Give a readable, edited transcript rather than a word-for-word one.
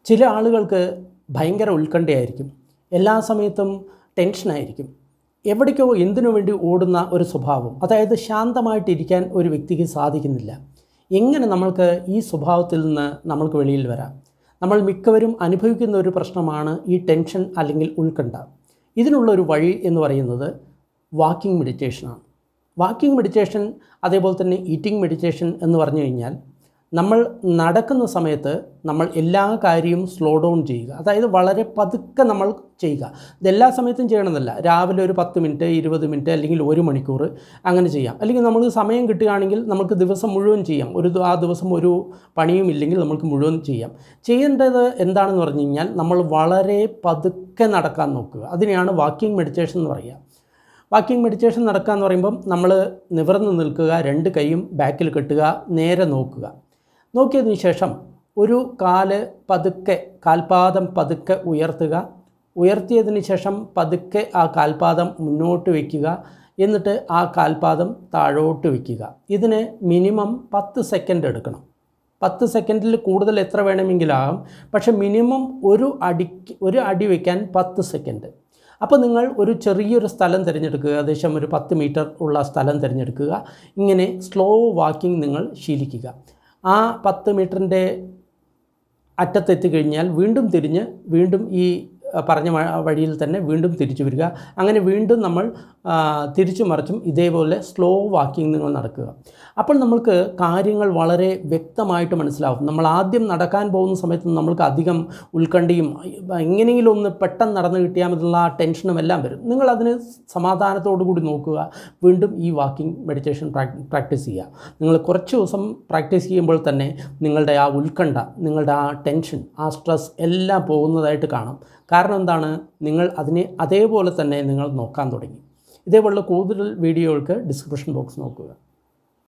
ചില ആളുകൾക്ക് ഭയങ്കര ഉത്കണ്ഠയായിരിക്കും. എല്ലാ സമയത്തും ടെൻഷനായിരിക്കും. എവിടേക്കോ എന്തിനു വേണ്ടി ഓടുന്ന ഒരു സ്വഭാവം. അതായത് ശാന്തമായിട്ടിരിക്കാൻ ഒരു വ്യക്തിക്ക് സാധിക്കുന്നില്ല. എങ്ങനെ നമ്മൾക്ക് ഈ സ്വഭാവത്തിൽ നിന്ന് നമ്മൾക്ക് വെളിയിൽ വരാം? നമ്മൾ മിക്കവരും അനുഭവിക്കുന്ന ഒരു പ്രശ്നമാണ് ഈ ടെൻഷൻ അല്ലെങ്കിൽ ഉത്കണ്ഠ. ഇതിനുള്ളൊരു വഴി എന്ന് പറയുന്നത് വാക്കിംഗ് മെഡിറ്റേഷനാണ്. വാക്കിംഗ് മെഡിറ്റേഷൻ അതേപോലെ തന്നെ ഈറ്റിംഗ് മെഡിറ്റേഷൻ എന്ന് പറഞ്ഞു കഴിഞ്ഞാൽ നമ്മൾ നടക്കുന്ന സമയത്ത് നമ്മൾ എല്ലാ കാര്യവും സ്ലോ ഡൗൺ ചെയ്യുക. അതായത് വളരെ പതുക്കെ നമ്മൾ ചെയ്യുക. ഇതെല്ലാ സമയത്തും ചെയ്യണമെന്നല്ല. രാവിലെ ഒരു 10 മിനിറ്റ് 20 മിനിറ്റ് അല്ലെങ്കിൽ 1 മണിക്കൂർ അങ്ങനെ ചെയ്യാം. അല്ലെങ്കിൽ നമുക്ക് സമയം കിട്ടുകയാണെങ്കിൽ നമുക്ക് ദിവസം മുഴുവൻ ചെയ്യാം. ആ ദിവസം ഒരു പണിയും ഇല്ലെങ്കിൽ നമുക്ക് മുഴുവൻ ചെയ്യാം. ചെയ്യേണ്ടത് എന്താണെന്ന് പറഞ്ഞു കഴിഞ്ഞാൽ നമ്മൾ വളരെ പതുക്കെ നടക്കാൻ നോക്കുക. അതിനെയാണ് വാക്കിംഗ് മെഡിറ്റേഷൻ എന്ന് പറയുക. വാക്കിംഗ് മെഡിറ്റേഷൻ നടക്കുക എന്ന് പറയുമ്പം നമ്മൾ നിവർന്ന് നിൽക്കുക, 2 കൈയും ബാക്കിൽ കെട്ടുക, നേരെ നോക്കുക. നോക്കിയതിന് ശേഷം ഒരു കാൽപാദം പതുക്കെ ഉയർത്തുക. ഉയർത്തിയതിന് ശേഷം പതുക്കെ ആ കാൽപാദം മുന്നോട്ട് വയ്ക്കുക. എന്നിട്ട് ആ കാൽപാദം താഴോട്ട് വയ്ക്കുക. ഇതിന് മിനിമം 10 സെക്കൻഡ് എടുക്കണം. 10 സെക്കൻഡിൽ കൂടുതൽ എത്ര വേണമെങ്കിലാകും. പക്ഷേ മിനിമം ഒരു അടി വയ്ക്കാൻ 10 സെക്കൻഡ്. അപ്പോൾ നിങ്ങൾ ഒരു ചെറിയൊരു സ്ഥലം തിരഞ്ഞെടുക്കുക. ഏകദേശം ഒരു 10 മീറ്റർ ഉള്ള സ്ഥലം തിരഞ്ഞെടുക്കുക. ഇങ്ങനെ സ്ലോ വാക്കിംഗ് നിങ്ങൾ ശീലിക്കുക. ആ 10 മീറ്ററിൻ്റെ അറ്റത്തെത്തിക്കഴിഞ്ഞാൽ വീണ്ടും തിരിഞ്ഞ് വീണ്ടും ഈ പറഞ്ഞ വഴിയിൽ തന്നെ വീണ്ടും തിരിച്ചു വരിക. അങ്ങനെ വീണ്ടും നമ്മൾ തിരിച്ചു മറിച്ചും ഇതേപോലെ സ്ലോ വാക്കിംഗ് നിങ്ങൾ നടക്കുക. അപ്പോൾ നമ്മൾക്ക് കാര്യങ്ങൾ വളരെ വ്യക്തമായിട്ട് മനസ്സിലാവും. നമ്മൾ ആദ്യം നടക്കാൻ പോകുന്ന സമയത്ത് നമ്മൾക്ക് അധികം ഉത്കണ്ഠയും എങ്ങനെയെങ്കിലും ഒന്ന് പെട്ടെന്ന് നടന്നു കിട്ടിയാൽ മതിയുള്ള ആ ടെൻഷനും എല്ലാം വരും. നിങ്ങളതിന് സമാധാനത്തോടു കൂടി നോക്കുക. വീണ്ടും ഈ വാക്കിംഗ് മെഡിറ്റേഷൻ പ്രാക്ടീസ് ചെയ്യുക. നിങ്ങൾ കുറച്ച് ദിവസം പ്രാക്ടീസ് ചെയ്യുമ്പോൾ തന്നെ നിങ്ങളുടെ ആ ഉത്കണ്ഠ, നിങ്ങളുടെ ആ ടെൻഷൻ, ആ സ്ട്രെസ് എല്ലാം പോകുന്നതായിട്ട് കാണാം. കാരണം എന്താണ്? നിങ്ങൾ അതിനെ അതേപോലെ തന്നെ നിങ്ങൾ നോക്കാൻ തുടങ്ങി. ഇതേപോലുള്ള കൂടുതൽ വീഡിയോകൾക്ക് ഡിസ്ക്രിപ്ഷൻ ബോക്സ് നോക്കുക.